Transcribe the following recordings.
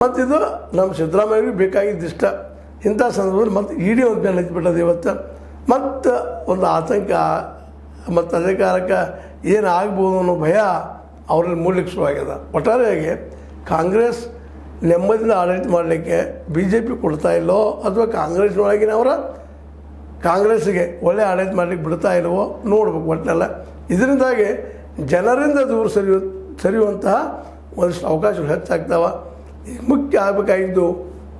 ಮತ್ತು ಇದು ನಮ್ಮ ಸಿದ್ದರಾಮಯ್ಯರಿಗೆ ಬೇಕಾಗಿದ್ದಿಷ್ಟ. ಇಂಥ ಸಂದರ್ಭದಲ್ಲಿ ಮತ್ತು ಇಡೀ ಒಂದು ಮೇಲೆ ಹಚ್ಚಿಬಿಟ್ಟದು ಇವತ್ತು. ಮತ್ತು ಒಂದು ಆತಂಕ ಮತ್ತು ಅಧಿಕಾರಕ್ಕೆ ಏನಾಗ್ಬೋದು ಅನ್ನೋ ಭಯ ಅವರಲ್ಲಿ ಮೂಡಲಿಕ್ಕೆ ಶುರುವಾಗ್ಯದ. ಒಟ್ಟಾರೆಯಾಗಿ ಕಾಂಗ್ರೆಸ್ ನೆಮ್ಮದಿಯಿಂದ ಆಡಳಿತ ಮಾಡಲಿಕ್ಕೆ ಬಿ ಜೆ ಪಿ ಕೊಡ್ತಾ ಇಲ್ಲೋ ಅಥವಾ ಕಾಂಗ್ರೆಸ್ನೊಳಗಿನವರ ಕಾಂಗ್ರೆಸ್ಸಿಗೆ ಒಳ್ಳೆ ಆಡಳಿತ ಮಾಡಲಿಕ್ಕೆ ಬಿಡ್ತಾ ಇಲ್ಲವೋ ನೋಡ್ಬೇಕು. ಒಟ್ಟಿನೆಲ್ಲ ಇದರಿಂದಾಗಿ ಜನರಿಂದ ದೂರ ಸರಿಯುವಂತಹ ಒಂದಿಷ್ಟು ಅವಕಾಶಗಳು ಹೆಚ್ಚಾಗ್ತಾವೆ. ಈಗ ಮುಖ್ಯ ಆಗಬೇಕಾಗಿದ್ದು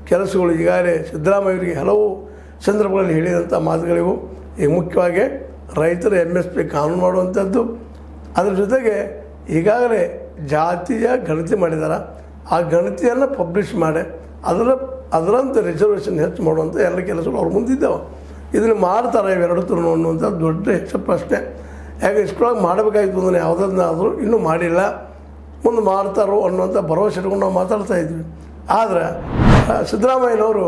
ಕೆಲಸಗಳು ಈಗಾಗಲೇ ಸಿದ್ದರಾಮಯ್ಯವರಿಗೆ ಹಲವು ಸಂದರ್ಭಗಳಲ್ಲಿ ಹೇಳಿದಂಥ ಮಾತುಗಳಿವು. ಈಗ ಮುಖ್ಯವಾಗಿ ರೈತರ MSP ಕಾನೂನು ಮಾಡುವಂಥದ್ದು, ಅದ್ರ ಜೊತೆಗೆ ಈಗಾಗಲೇ ಜಾತಿಯ ಗಣತಿ ಮಾಡಿದ್ದಾರೆ. ಆ ಗಣತಿಯನ್ನು ಪಬ್ಲಿಷ್ ಮಾಡಿ ಅದರಂತೆ ರಿಸರ್ವೇಷನ್ ಹೆಚ್ಚು ಮಾಡುವಂಥ ಎಲ್ಲ ಕೆಲಸಗಳು ಅವ್ರು ಮುಂದಿದ್ದಾವೆ. ಇದನ್ನು ಮಾಡ್ತಾರೆ ಇವೆರಡು ತರ ಅನ್ನುವಂಥ ದೊಡ್ಡ ಹೆಚ್ಚು ಪ್ರಶ್ನೆ. ಯಾಕೆ ಇಷ್ಟೊಳಗೆ ಮಾಡಬೇಕಾಗಿತ್ತು ಅಂದರೆ ಯಾವುದನ್ನಾದರೂ ಇನ್ನೂ ಮಾಡಿಲ್ಲ, ಮುಂದೆ ಮಾಡ್ತಾರೋ ಅನ್ನುವಂಥ ಭರವಸೆ ಇಟ್ಕೊಂಡು ನಾವು ಮಾತಾಡ್ತಾ ಇದ್ವಿ. ಆದರೆ ಸಿದ್ದರಾಮಯ್ಯನವರು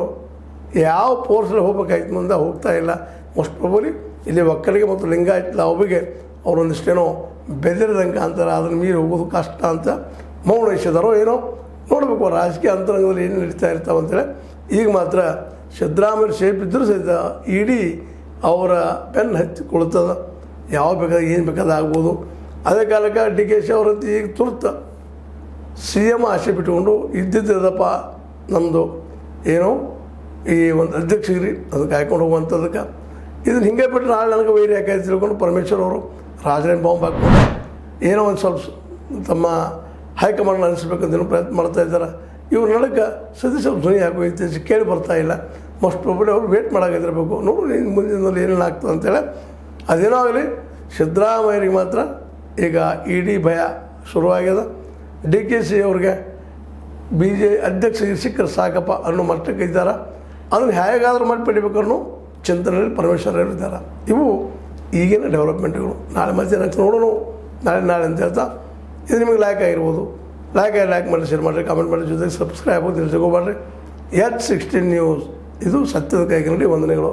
ಯಾವ ಫೋರ್ಸಲ್ಲಿ ಹೋಗ್ಬೇಕಾಯ್ತು ಮುಂದೆ ಹೋಗ್ತಾ ಇಲ್ಲ. ಮೋಸ್ಟ್ ಪ್ರಾಬಲಿ ಇಲ್ಲಿ ಒಕ್ಕಲಿಗೆ ಮತ್ತು ಲಿಂಗಾಯತ್ ಲಾಬಿಗೆ ಅವರೊಂದಿಷ್ಟೇನೋ ಬೆದರಿದಂಗೆ ಅಂತಾರೆ. ಅದನ್ನು ಮೀರಿ ಹೋಗೋದು ಕಷ್ಟ ಅಂತ ಮೌನ ವಹಿಸಿದಾರೋ ಏನೋ ನೋಡಬೇಕು. ರಾಜಕೀಯ ಅಂತರಂಗದಲ್ಲಿ ಏನು ನಡೀತಾ ಇರ್ತಾವಂತೇಳಿ ಈಗ ಮಾತ್ರ ಸಿದ್ದರಾಮಯ್ಯ ಶೇಪ್ ಇದ್ದರೂ ಸಹಿತ ಇಡೀ ಅವರ ಬೆನ್ನು ಹತ್ತಿಕೊಳ್ತದೆ. ಯಾವ ಬೇಕಾದ ಏನು ಬೇಕಾದ ಆಗ್ಬೋದು. ಅದೇ ಕಾಲಕ್ಕೆ DK ಅವರಂತ ಈಗ ತುರ್ತು CM ಆಸೆ ಬಿಟ್ಟುಕೊಂಡು ಇದ್ದಿದ್ದಪ್ಪ ನಮ್ಮದು ಏನೋ ಈ ಒಂದು ಅಧ್ಯಕ್ಷಗಿರಿ ಅದು ಕಾಯ್ಕೊಂಡು ಹೋಗುವಂಥದಕ್ಕೆ ಇದನ್ನು ಹಿಂಗೆ ಬಿಟ್ಟು ನಾಳೆ ನನಗೆ ವೈರಿ ಯಾಕಾಯ್ತು ತಿಳ್ಕೊಂಡು ಪರಮೇಶ್ವರ್ ಅವರು ರಾಜರೇನು ಬಾಂಬ್ ಹಾಕ್ಕೊಂಡು ಏನೋ ಒಂದು ಸ್ವಲ್ಪ ತಮ್ಮ ಹೈಕಮಾಂಡ್ ಅನಿಸ್ಬೇಕಂತ ಪ್ರಯತ್ನ ಮಾಡ್ತಾ ಇದ್ದಾರೆ. ಇವ್ರ ನಡಕ್ಕೆ ಸತೀಶ್ ಅವ್ರು ಧ್ವನಿ ಹಾಕೋಯ್ತು ಕೇಳಿ ಬರ್ತಾ ಇಲ್ಲ. ಮೋಸ್ಟ್ ಪ್ರಾಬಲಿ ಅವರು ವೇಟ್ ಮಾಡೋಕ್ಕಿರಬೇಕು. ನೋಡು ಮುಂದಿನಲ್ಲಿ ಏನೇನು ಆಗ್ತದೆ ಅಂತೇಳಿ. ಅದೇನೋ ಆಗಲಿ ಸಿದ್ದರಾಮಯ್ಯರಿಗೆ ಮಾತ್ರ ಈಗ ಇಡೀ ಭಯ ಶುರುವಾಗ್ಯದ. DKC ಅವ್ರಿಗೆ ಅಧ್ಯಕ್ಷರಿಗೆ ಸಿಕ್ಕರೆ ಸಾಕಪ್ಪ ಅನ್ನೋ ಮಟ್ಟಕ್ಕೆ ಇದ್ದಾರೆ. ಅದನ್ನು ಹೇಗಾದರೂ ಮಾಡಿ ಪಡಿಬೇಕನ್ನೋ ಚಿಂತನೆಯಲ್ಲಿ ಪರಮೇಶ್ವರ ಇದ್ದಾರೆ. ಇವು ಈಗಿನ ಡೆವಲಪ್ಮೆಂಟ್ಗಳು. ನಾಳೆ ಮತ್ತೆ ನೋಡೋಣ ನಾಳೆ ಅಂತ ಹೇಳ್ತಾ ಇದು ನಿಮಗೆ ಲೈಕ್ ಆಗಿರ್ಬೋದು. ಲೈಕ್ ಮಾಡಿ, ಶೇರ್ ಮಾಡಿರಿ, ಕಾಮೆಂಟ್ ಮಾಡಿ, ಜೊತೆಗೆ ಸಬ್ಸ್ಕ್ರೈಬ್ ಆಗೋದು ತಿಳಿಸ್ಕೋಬೇಡ್ರಿ. H16 ನ್ಯೂಸ್ ಇದು ಸತ್ಯದ ಕೈಗಳಲ್ಲಿ ವಂದನೆಗಳು.